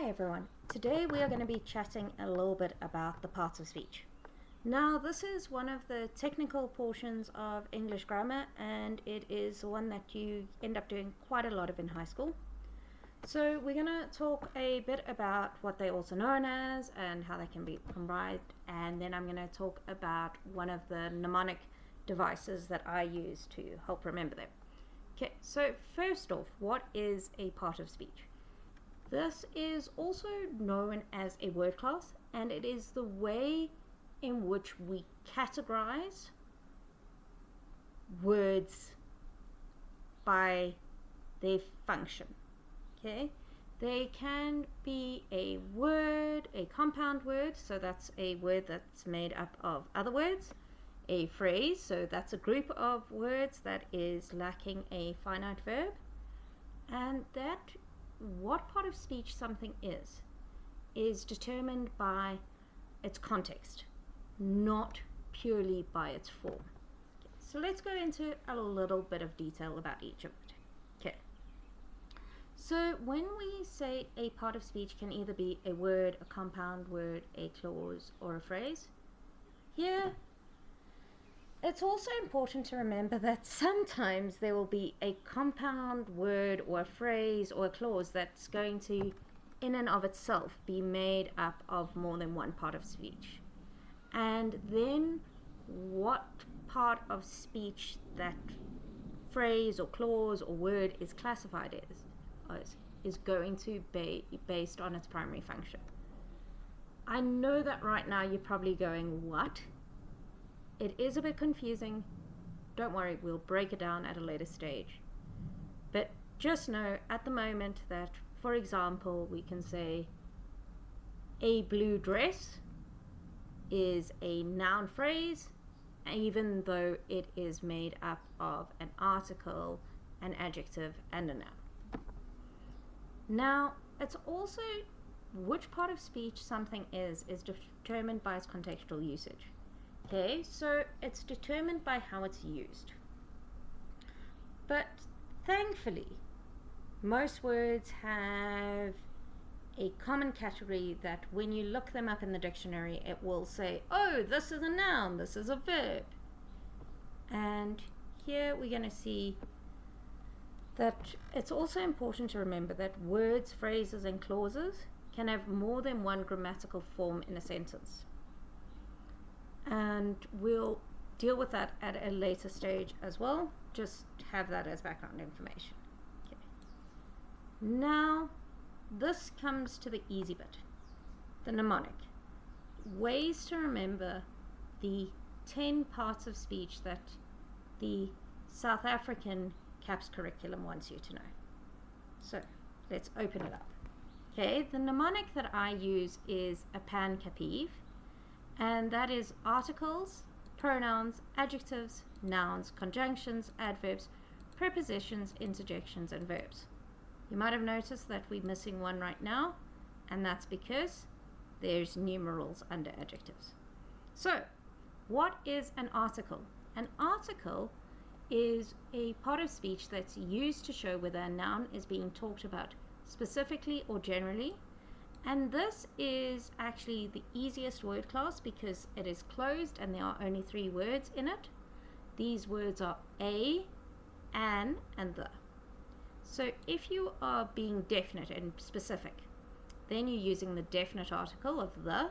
Hi everyone, today we are going to be chatting a little bit about the parts of speech. Now this is one of the technical portions of English grammar and it is one that you end up doing quite a lot of in high school. So we're going to talk a bit about what they're also known as and how they can be comprised, and then I'm going to talk about one of the mnemonic devices that I use to help remember them. Okay, so first off, what is a part of speech? This is also known as a word class, and it is the way in which we categorize words by their function. Okay, they can be a word, a compound word, so that's a word that's made up of other words, a phrase, so that's a group of words that is lacking a finite verb, and that what part of speech something is determined by its context, not purely by its form. Okay, so let's go into a little bit of detail about each of it. Okay. So when we say a part of speech can either be a word, a compound word, a clause, or a phrase, here it's also important to remember that sometimes there will be a compound word or a phrase or a clause that's going to, in and of itself, be made up of more than one part of speech. And then what part of speech that phrase or clause or word is classified as is going to be based on its primary function. I know that right now you're probably going, what? It is a bit confusing. Don't worry, we'll break it down at a later stage. But just know at the moment that, for example, we can say a blue dress is a noun phrase, even though it is made up of an article, an adjective, and a noun. Now, it's also which part of speech something is determined by its contextual usage. Okay, so it's determined by how it's used. But thankfully, most words have a common category that when you look them up in the dictionary, it will say, oh, this is a noun, this is a verb. And here we're going to see that it's also important to remember that words, phrases, and clauses can have more than one grammatical form in a sentence. And we'll deal with that at a later stage as well. Just have that as background information. Okay. Now, this comes to the easy bit, the mnemonic. Ways to remember the 10 parts of speech that the South African CAPS curriculum wants you to know. So, let's open it up. Okay, the mnemonic that I use is a pan-capive, and that is articles, pronouns, adjectives, nouns, conjunctions, adverbs, prepositions, interjections, and verbs. You might have noticed that we're missing one right now, and that's because there's numerals under adjectives. So, what is an article? An article is a part of speech that's used to show whether a noun is being talked about specifically or generally. And this is actually the easiest word class because it is closed and there are only 3 words in it. These words are a, an, and the. So if you are being definite and specific, then you're using the definite article of the,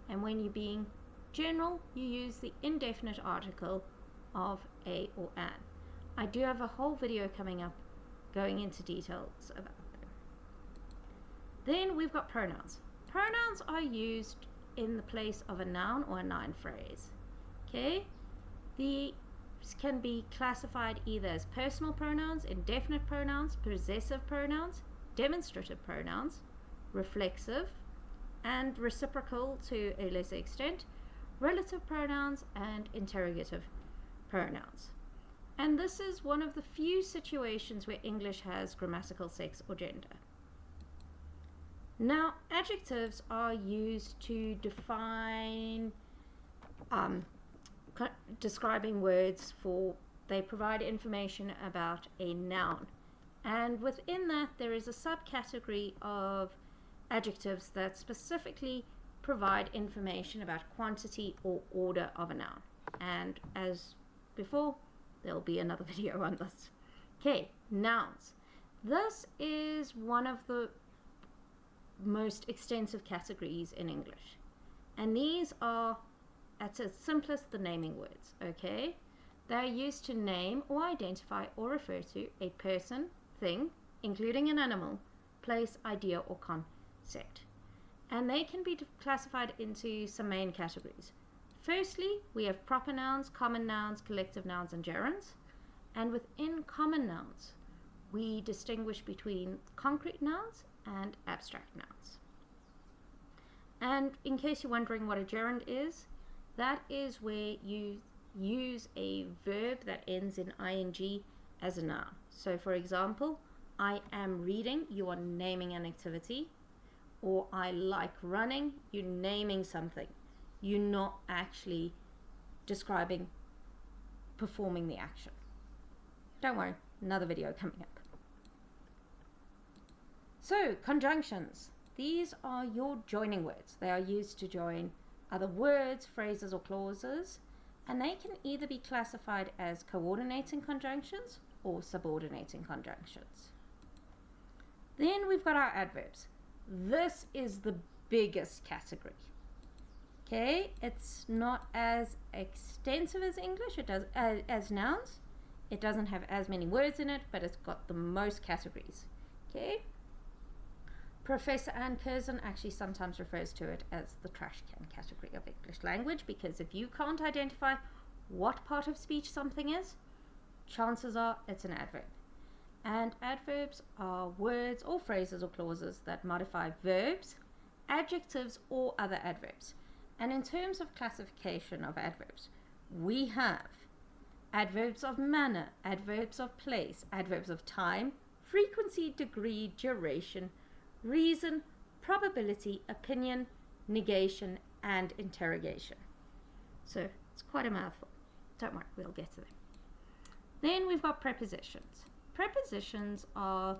and when you're being general, you use the indefinite article of a or an. I do have a whole video coming up going into details about them. Then we've got pronouns. Pronouns are used in the place of a noun or a noun phrase. Okay? These can be classified either as personal pronouns, indefinite pronouns, possessive pronouns, demonstrative pronouns, reflexive, and reciprocal to a lesser extent, relative pronouns, and interrogative pronouns. And this is one of the few situations where English has grammatical sex or gender. Now, adjectives are used to define describing words they provide information about a noun. And within that, there is a subcategory of adjectives that specifically provide information about quantity or order of a noun. And as before, there'll be another video on this. Okay, nouns. This is one of the most extensive categories in English. And these are, at its simplest, the naming words, okay? They're used to name or identify or refer to a person, thing, including an animal, place, idea, or concept. And they can be classified into some main categories. Firstly, we have proper nouns, common nouns, collective nouns, and gerunds. And within common nouns, we distinguish between concrete nouns and abstract nouns. And in case you're wondering what a gerund is, that is where you use a verb that ends in ing as a noun. So for example, I am reading, you are naming an activity. Or I like running, you're naming something. You're not actually describing performing the action. Don't worry, another video coming up. So, conjunctions. These are your joining words. They are used to join other words, phrases, or clauses, and they can either be classified as coordinating conjunctions or subordinating conjunctions. Then we've got our adverbs. This is the biggest category. Okay, it's not as extensive as English. It does as nouns. It doesn't have as many words in it, but it's got the most categories. Okay. Professor Ann Curzon actually sometimes refers to it as the trash can category of English language, because if you can't identify what part of speech something is, chances are it's an adverb. And adverbs are words or phrases or clauses that modify verbs, adjectives, or other adverbs. And in terms of classification of adverbs, we have adverbs of manner, adverbs of place, adverbs of time, frequency, degree, duration, reason, probability, opinion, negation, and interrogation. So it's quite a mouthful. Don't worry, we'll get to them. Then we've got prepositions. Prepositions are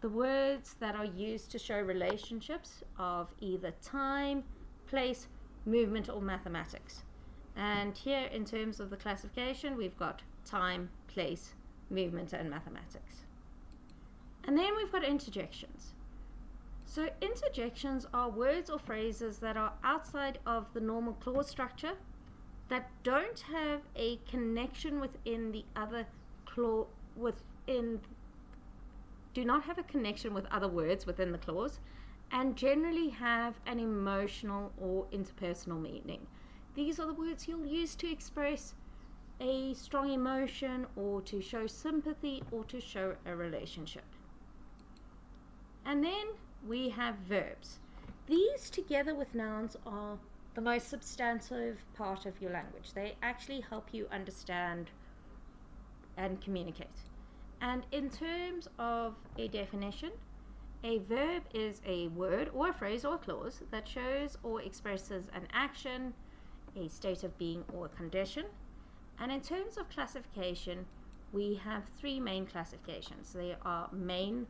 the words that are used to show relationships of either time, place, movement, or mathematics. And here, in terms of the classification, we've got time, place, movement, and mathematics. And then we've got interjections. So interjections are words or phrases that are outside of the normal clause structure, that don't have a connection within the other clause, do not have a connection with other words within the clause, and generally have an emotional or interpersonal meaning. These are the words you'll use to express a strong emotion, or to show sympathy, or to show a relationship. And then we have verbs. These, together with nouns, are the most substantive part of your language. They actually help you understand and communicate. And in terms of a definition, a verb is a word or a phrase or a clause that shows or expresses an action, a state of being, or a condition. And in terms of classification, we have three main classifications. They are main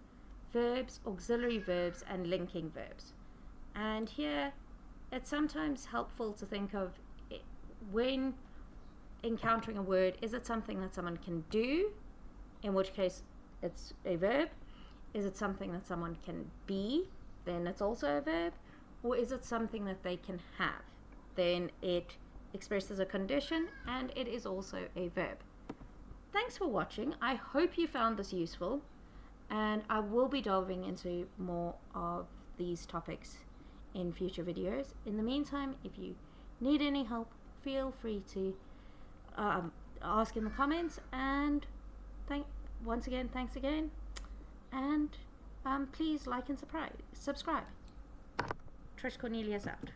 verbs, auxiliary verbs, and linking verbs. And here, it's sometimes helpful to think of it, when encountering a word, is it something that someone can do, in which case it's a verb? Is it something that someone can be? Then it's also a verb. Or is it something that they can have? Then it expresses a condition, and it is also a verb. Thanks for watching. I hope you found this useful, and I will be delving into more of these topics in future videos. In the meantime, if you need any help, feel free to ask in the comments, and once again, thanks again, and please like and subscribe. Trish Cornelius out.